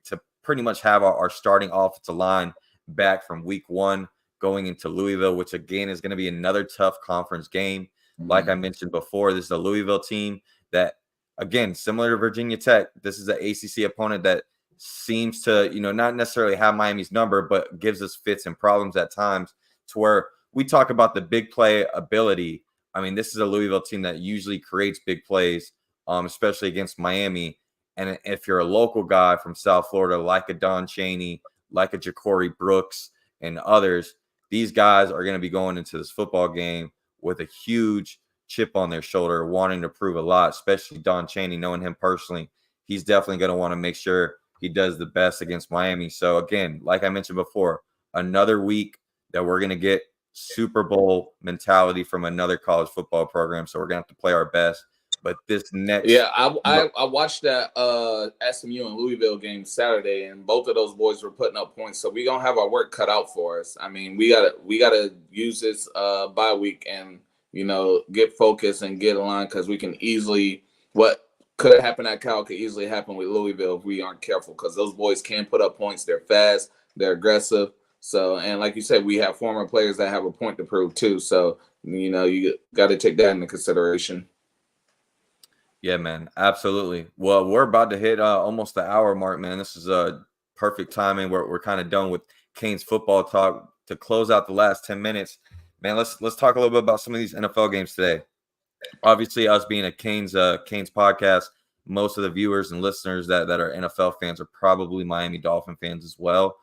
pretty much have our starting offensive line back from week 1 going into Louisville, which again is going to be another tough conference game. Like I mentioned before, this is a Louisville team that, again, similar to Virginia Tech, this is an ACC opponent that seems to, not necessarily have Miami's number, but gives us fits and problems at times, to where we talk about the big play ability. I mean, this is a Louisville team that usually creates big plays, especially against Miami. And if you're a local guy from South Florida, like a Don Chaney, like a Ja'Cory Brooks and others, these guys are going to be going into this football game with a huge chip on their shoulder, wanting to prove a lot, especially Don Chaney, knowing him personally. He's definitely going to want to make sure he does the best against Miami. So again, like I mentioned before, another week that we're going to get Super Bowl mentality from another college football program. So we're going to have to play our best. But this next, I watched that SMU and Louisville game Saturday, and both of those boys were putting up points. So we gonna have our work cut out for us. I mean, we gotta use this bye week and get focused and get aligned, because we can easily, what could have happened at Cal could easily happen with Louisville if we aren't careful, because those boys can put up points. They're fast, they're aggressive. So, and like you said, we have former players that have a point to prove too. So you got to take that into consideration. Yeah, man, absolutely. Well, we're about to hit almost the hour mark, man. This is a perfect timing. We're kind of done with Canes football talk. To close out the last 10 minutes, man, let's talk a little bit about some of these NFL games today. Obviously, us being a Canes podcast, most of the viewers and listeners that are NFL fans are probably Miami Dolphin fans as well.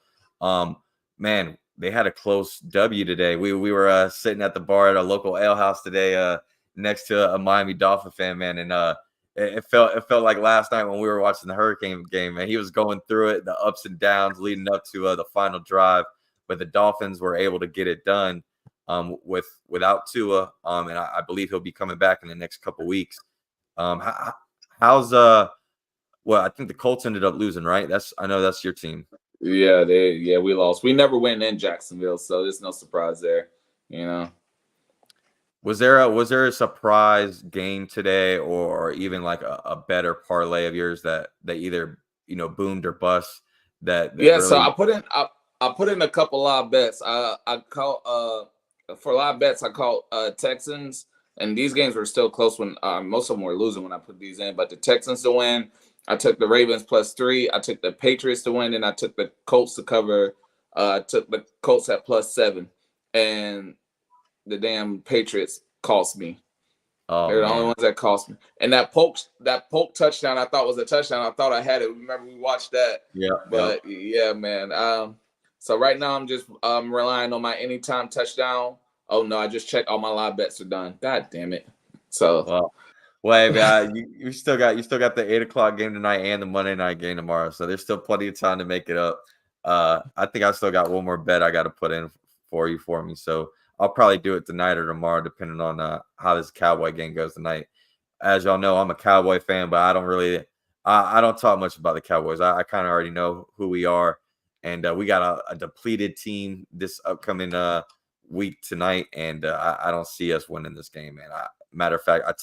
Man, they had a close W today. We were sitting at the bar at a local ale house today, next to a Miami Dolphin fan, man, and it felt like last night when we were watching the Hurricane game, man. He was going through it, the ups and downs leading up to the final drive, but the Dolphins were able to get it done without Tua, and I believe he'll be coming back in the next couple weeks. How's I think the Colts ended up losing, right? I know that's your team. Yeah, we lost. We never win in Jacksonville, so there's no surprise there. Was there a surprise game today, or even like a better parlay of yours that either boomed or bust? So I put in a couple live bets. I caught for live bets. I caught Texans, and these games were still close when most of them were losing when I put these in. But the Texans to win, I took the Ravens +3. I took the Patriots to win, and I took the Colts to cover. I took the Colts at +7, and the damn Patriots cost me. Oh, they're the only ones that cost me. And that poke touchdown I thought was a touchdown. I thought I had it. Remember we watched that? Yeah. But yeah, man. So right now I'm just relying on my anytime touchdown. Oh no, I just checked. All my live bets are done. God damn it. So well, hey, you still got the 8:00 game tonight and the Monday night game tomorrow. So there's still plenty of time to make it up. I think I still got one more bet I got to put in for me. So I'll probably do it tonight or tomorrow, depending on how this Cowboy game goes tonight. As y'all know, I'm a Cowboy fan, but I don't really I don't talk much about the Cowboys. I kind of already know who we are, and we got a depleted team this upcoming week tonight, and I don't see us winning this game, man. Matter of fact, I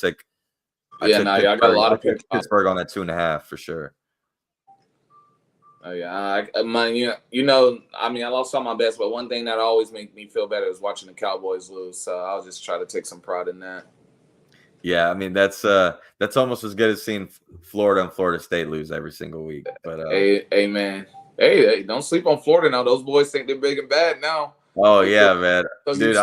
got a lot of Pittsburgh on that 2.5 for sure. Oh yeah, I lost all my bets, but one thing that always makes me feel better is watching the Cowboys lose. So I'll just try to take some pride in that. Yeah, I mean that's almost as good as seeing Florida and Florida State lose every single week. But hey man, hey, don't sleep on Florida now. Those boys think they're big and bad now. Oh yeah, man, dude.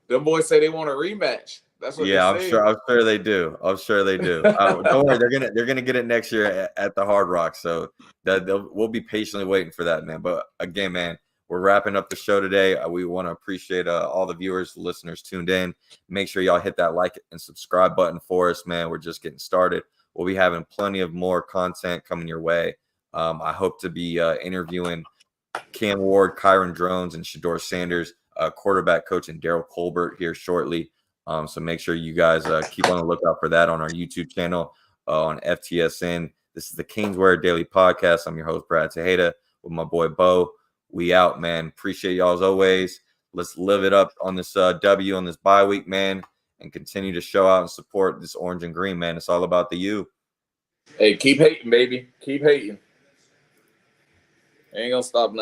The boys say they want a rematch. That's what I'm sure they do. Don't worry, they're gonna get it next year at the Hard Rock. So we'll be patiently waiting for that, man. But again, man, we're wrapping up the show today. We want to appreciate all the viewers, listeners tuned in. Make sure y'all hit that like and subscribe button for us, man. We're just getting started. We'll be having plenty of more content coming your way. I hope to be interviewing Cam Ward, Kyron Drones, and Shador Sanders, quarterback coach, and Daryl Colbert here shortly. So make sure you guys keep on the lookout for that on our YouTube channel, on FTSN. This is the Kingswear Daily Podcast. I'm your host, Brad Tejeda, with my boy Bo. We out, man. Appreciate y'all as always. Let's live it up on this W on this bye week, man, and continue to show out and support this orange and green, man. It's all about the U. Hey, keep hating, baby. Keep hating. Ain't gonna stop nothing.